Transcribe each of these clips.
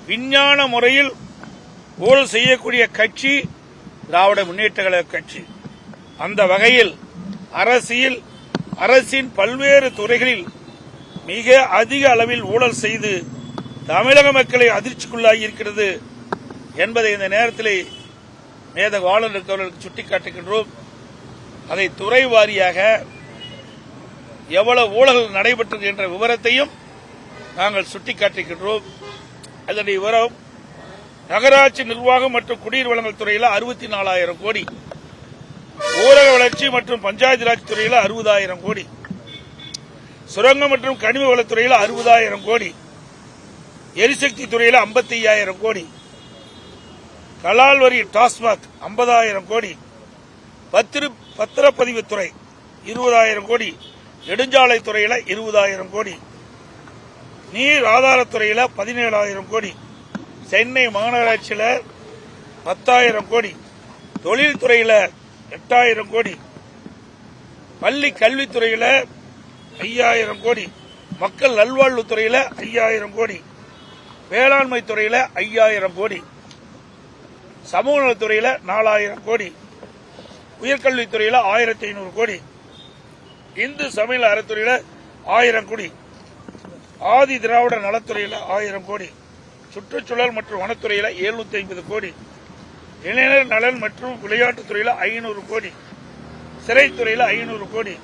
விஞ்ஞான முறையில் ஊழல் செய்யக்கூடிய கட்சி திராவிட முன்னேற்ற கழக கட்சி. அந்த வகையில் அரசின் பல்வேறு துறைகளில் மிக அதிக அளவில் ஊழல் செய்து தமிழக மக்களை அதிர்ச்சிக்குள்ளாகி இருக்கிறது என்பதை இந்த நேரத்தில் மேதகு ஆளுநர் அவர்களுக்கு சுட்டிக்காட்டுகின்றோம். அதை துறை வாரியாக எவ்வளவு ஊழல் நடைபெற்றது என்ற விவரத்தையும் நாங்கள் சுட்டிக்காட்டுகின்றோம். அதனுடைய விவரம் நகராட்சி நிர்வாகம் மற்றும் குடிநீர் வழங்கல் துறையில் 64,000 கோடி, ஊரக வளர்ச்சி மற்றும் பஞ்சாயத்து ராஜ் துறையில் 60,000 கோடி, சுரங்கம் மற்றும் கனிம வளத்துறையில் 60,000 கோடி, எரிசக்தி துறையில் 55,000 கோடி, கலால் வரி டாஸ்மாக் 50,000 கோடி, பத்திரப்பதிவுத்துறை 20,000 கோடி, நெடுஞ்சாலை துறையில் 20,000 கோடி, நீர் ஆதாரத்துறையில் 17,000 கோடி, சென்னை மாநகராட்சியில் 10,000 கோடி, தொழில்துறையில் 8,000 கோடி, பள்ளி கல்வித்துறையில் 5,000 கோடி, மக்கள் நல்வாழ்வுத்துறையில் 5,000 கோடி, வேளாண்மை துறையில் 5,000 கோடி, சமூக நலத்துறையில் 4,000 கோடி, உயர்கல்வித்துறையில் 1,500 கோடி, இந்து சமய அறத்துறையில் 1,000 கோடி, ஆதி திராவிட நலத்துறையில் 1,000 கோடி, சுற்றுச்சூழல் மற்றும் வனத்துறையில் 750 கோடி, இளைஞர் நலன் மற்றும் விளையாட்டுத்துறையில் 500 கோடி, சிறைத்துறையில் 500 கோடி,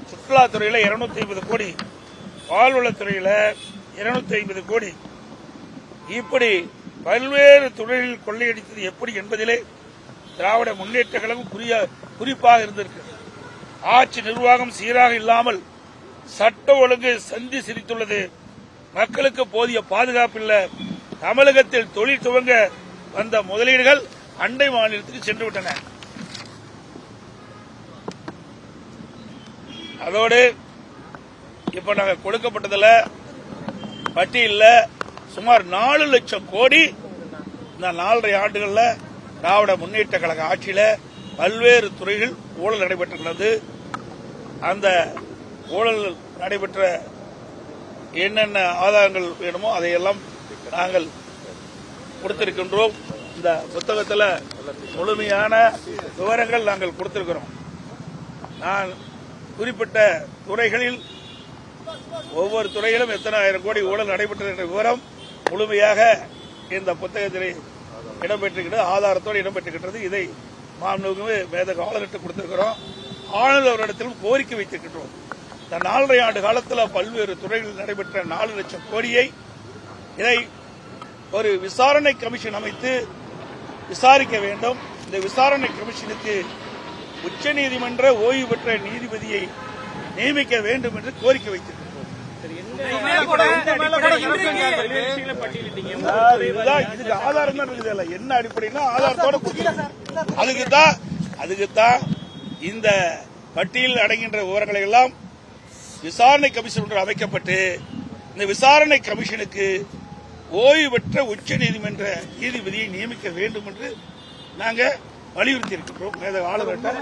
சுற்றுலாத்துறையில் 250 கோடி, பால்வளத்துறையில் 250 கோடி, இப்படி பல்வேறு துறைகளில் கொள்ளையடித்தது எப்படி என்பதிலே திராவிட முன்னேற்ற கழகம் குறிப்பாக இருந்திருக்கிறது. ஆட்சி நிர்வாகம் சீராக இல்லாமல் சட்ட ஒழுங்கு சந்தி சிரித்துள்ளது. மக்களுக்கு போதிய பாதுகாப்பு இல்லை. தமிழகத்தில் தொழில் துவங்க வந்த முதலீடுகள் அண்டை மாநிலத்துக்கு சென்று விட்டன. அதோடு இப்ப நாங்கள் கொடுக்கப்பட்டதில் பட்டியலில் சுமார் 4 லட்சம் கோடி இந்த 4.5 ஆண்டுகளில் திராவிட முன்னேற்ற கழக ஆட்சியில் பல்வேறு துறைகள் ஊழல் நடைபெற்றுள்ளது. அந்த ஊழல் நடைபெற்ற என்னென்ன ஆதாரங்கள் வேணுமோ அதையெல்லாம் நாங்கள் கொடுத்திருக்கின்றோம். இந்த புத்தகத்தில் முழுமையான விவரங்கள் நாங்கள் கொடுத்திருக்கிறோம். நான் குறிப்பிட்ட துறைகளில் ஒவ்வொரு துறையிலும் எத்தனை ஆயிரம் கோடி ஊழல் நடைபெற்றது என்ற விவரம் முழுமையாக இந்த புத்தகத்தில் இடம்பெற்றிருக்கிறது, ஆதாரத்தோடு இடம்பெற்றிருக்கிறது. இதை மாண்புமிகு மேதகு ஆளுநருக்கு கொடுத்திருக்கிறோம். ஆளுநர் அவரிடத்திலும் கோரிக்கை வைத்திருக்கின்றோம். இந்த 4.5 ஆண்டு காலத்தில் பல்வேறு துறைகளில் நடைபெற்ற 4 லட்சம் கோடியை இதை ஒரு விசாரணை கமிஷன் அமைத்து விசாரிக்க வேண்டும். இந்த விசாரணை கமிஷனுக்கு உச்சநீதிமன்ற ஓய்வு பெற்ற நீதிபதியை நியமிக்க வேண்டும் என்று கோரிக்கை வைத்திருக்கிறோம். இதுக்கு ஆதாரம் தான் இருக்குது. என்ன அடிப்படைன்னா ஆதாரத்தோட அதுக்குத்தான் இந்த பட்டியலில் அடங்குகின்ற விவரங்களை எல்லாம் விசாரணை கமிஷன் ஒன்று அமைக்கப்பட்டு இந்த விசாரணை கமிஷனுக்கு ஓய்வு பெற்ற உச்ச நீதிமன்ற நீதிபதியை நியமிக்க வேண்டும் என்று நாங்கள் வலியுறுத்தி இருக்கின்றோம். ஆளுநர்